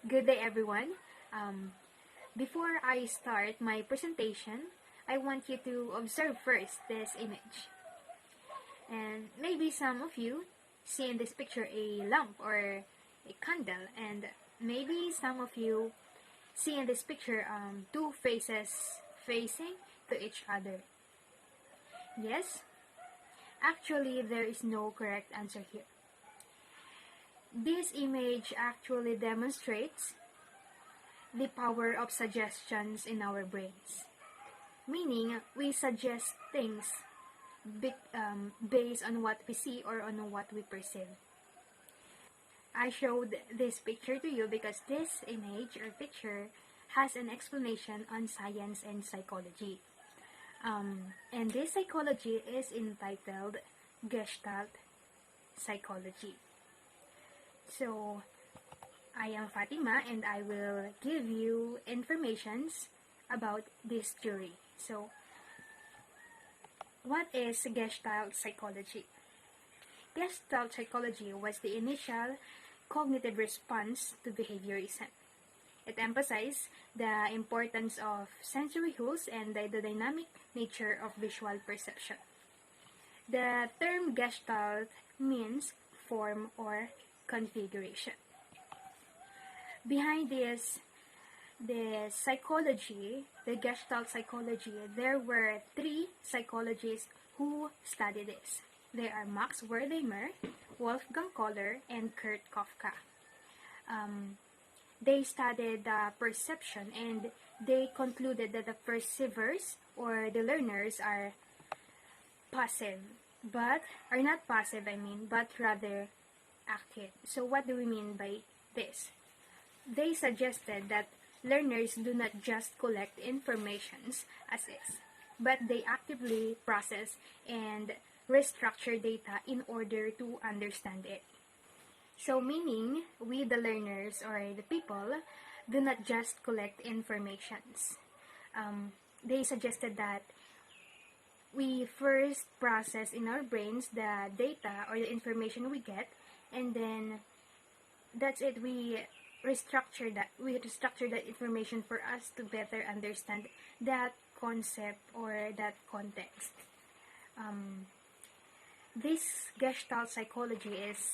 Good day, everyone. Before I start my presentation, I want you to observe first this image. And maybe some of you see in this picture a lamp or a candle, and maybe some of you see in this picture two faces facing to each other. Yes, actually, there is no correct answer here. This image actually demonstrates the power of suggestions in our brains. Meaning, we suggest things based on what we see or on what we perceive. I showed this picture to you because this image or picture has an explanation on science and psychology. And this psychology is entitled Gestalt Psychology. So, I am Fatima and I will give you informations about this theory. So, what is Gestalt Psychology? Gestalt Psychology was the initial cognitive response to behaviorism. It emphasized the importance of sensory rules and the dynamic nature of visual perception. The term Gestalt means form or configuration. Behind this psychology, the Gestalt psychology, there were three psychologists who studied this. They are Max Wertheimer, Wolfgang Kohler, and Kurt Kafka. They studied perception and they concluded that the perceivers or the learners are passive, but rather active. So what do we mean by this? They suggested that learners do not just collect informations as is, but they actively process and restructure data in order to understand it. So meaning, we the learners or the people do not just collect informations. They suggested that we first process in our brains the data or the information we get, and then that's it. We restructure that information for us to better understand that concept or that context. This Gestalt psychology is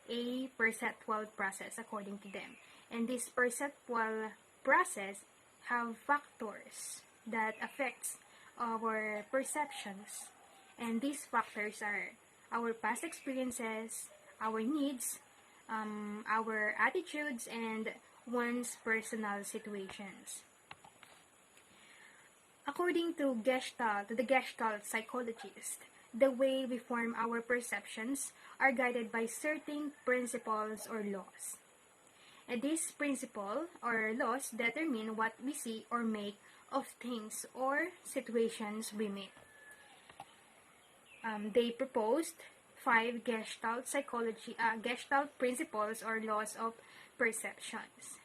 a perceptual process according to them, and this perceptual process have factors that affects our perceptions, and these factors are our past experiences, our needs, our attitudes, and one's personal situations. According to the Gestalt psychologist, the way we form our perceptions are guided by certain principles or laws. And these principles or laws determine what we see or make of things or situations we meet. They proposed 5 Gestalt principles or laws of perceptions.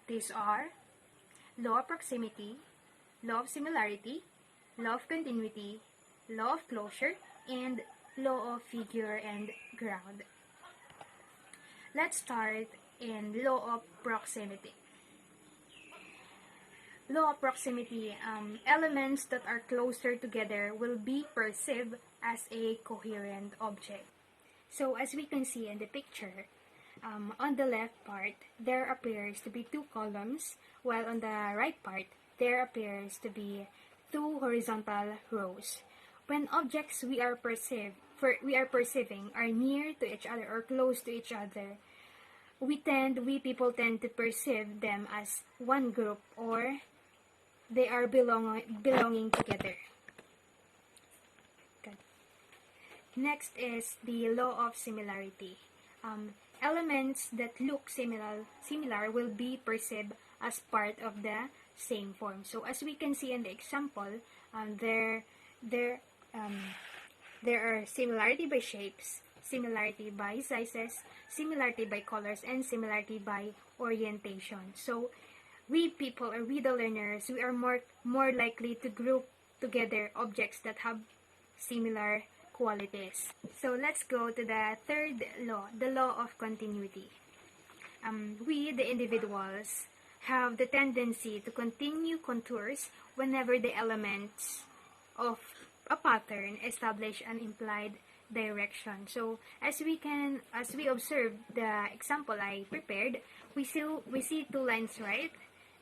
These are law of proximity, law of similarity, law of continuity, law of closure, and law of figure and ground. Let's start in law of proximity. Law of proximity, elements that are closer together will be perceived as a coherent object. So as we can see in the picture, on the left part, there appears to be 2 columns, while on the right part, there appears to be 2 horizontal rows. When objects we are perceiving are near to each other or close to each other, we people tend to perceive them as one group, or they are belonging together. Good. Next is the law of similarity. Elements that look similar will be perceived as part of the same form. So as we can see in the example, there are similarity by shapes, similarity by sizes, similarity by colors, and similarity by orientation. So we people, or we the learners, we are more likely to group together objects that have similar qualities. So let's go to the third law, the law of continuity. we, the individuals, have the tendency to continue contours whenever the elements of a pattern establish an implied direction. So as we observe the example I prepared, we see two lines, right?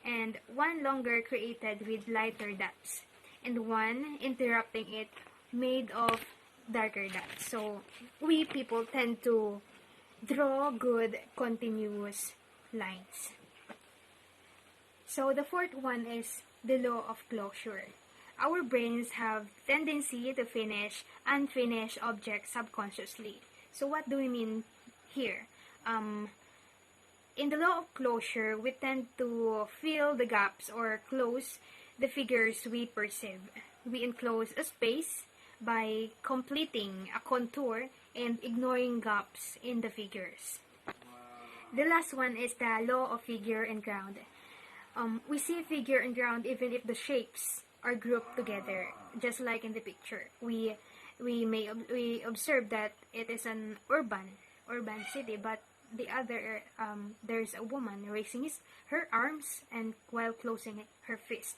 And one longer created with lighter dots, and one interrupting it made of darker dots. So we people tend to draw good continuous lines. So the fourth one is the law of closure. Our brains have tendency to finish unfinished objects subconsciously. So what do we mean here? In the law of closure, we tend to fill the gaps or close the figures we perceive. We enclose a space by completing a contour and ignoring gaps in the figures. The last one is the law of figure and ground. We see figure and ground even if the shapes are grouped together, just like in the picture. We observe that it is an urban city, but the other there's a woman raising her arms and while closing her fist.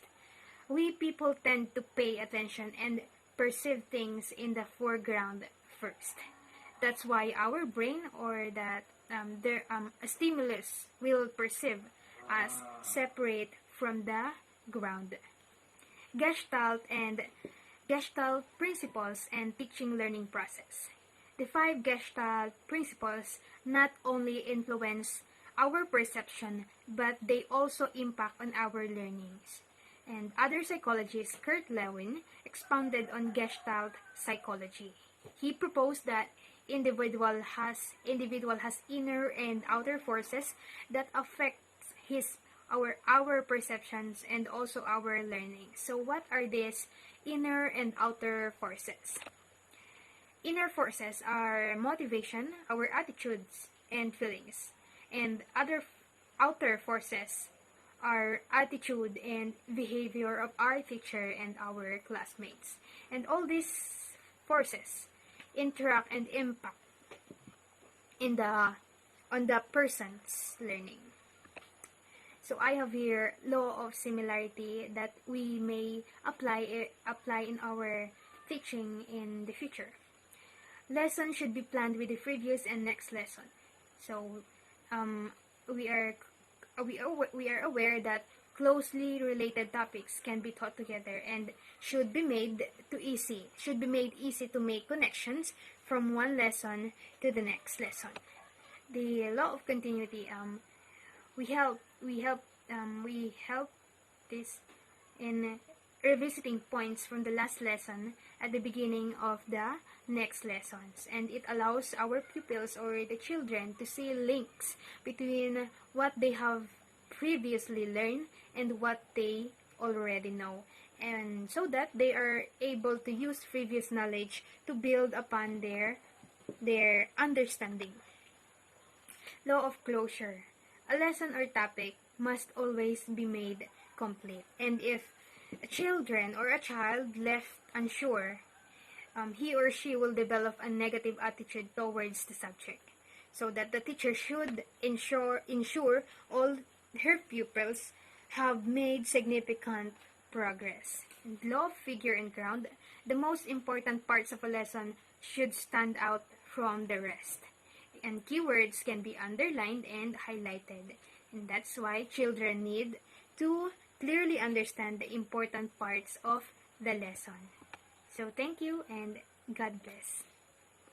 We people tend to pay attention and perceive things in the foreground first. That's why our brain or that a stimulus will perceive as separate from the ground. Gestalt principles and teaching learning process. The 5 Gestalt principles not only influence our perception, but they also impact on our learnings. And other psychologist, Kurt Lewin, expounded on Gestalt Psychology. He proposed that individual has inner and outer forces that affect our perceptions and also our learning. So what are these inner and outer forces? Inner forces are motivation, our attitudes and feelings, and outer forces are attitude and behavior of our teacher and our classmates. And all these forces interact and impact on the person's learning. So I have here law of similarity that we may apply in our teaching in the future. Lesson should be planned with the previous and next lesson. So we are aware that closely related topics can be taught together and should be made easy to make connections from one lesson to the next lesson. The law of continuity, we help this in revisiting points from the last lesson at the beginning of the next lessons, and it allows our pupils or the children to see links between what they have previously learned and what they already know, and so that they are able to use previous knowledge to build upon their understanding. Law of closure. A lesson or topic must always be made complete, and if a child left unsure, he or she will develop a negative attitude towards the subject, so that the teacher should ensure all her pupils have made significant progress. And law of figure and ground, the most important parts of a lesson should stand out from the rest, and keywords can be underlined and highlighted, and that's why children need to clearly understand the important parts of the lesson. So thank you and God bless.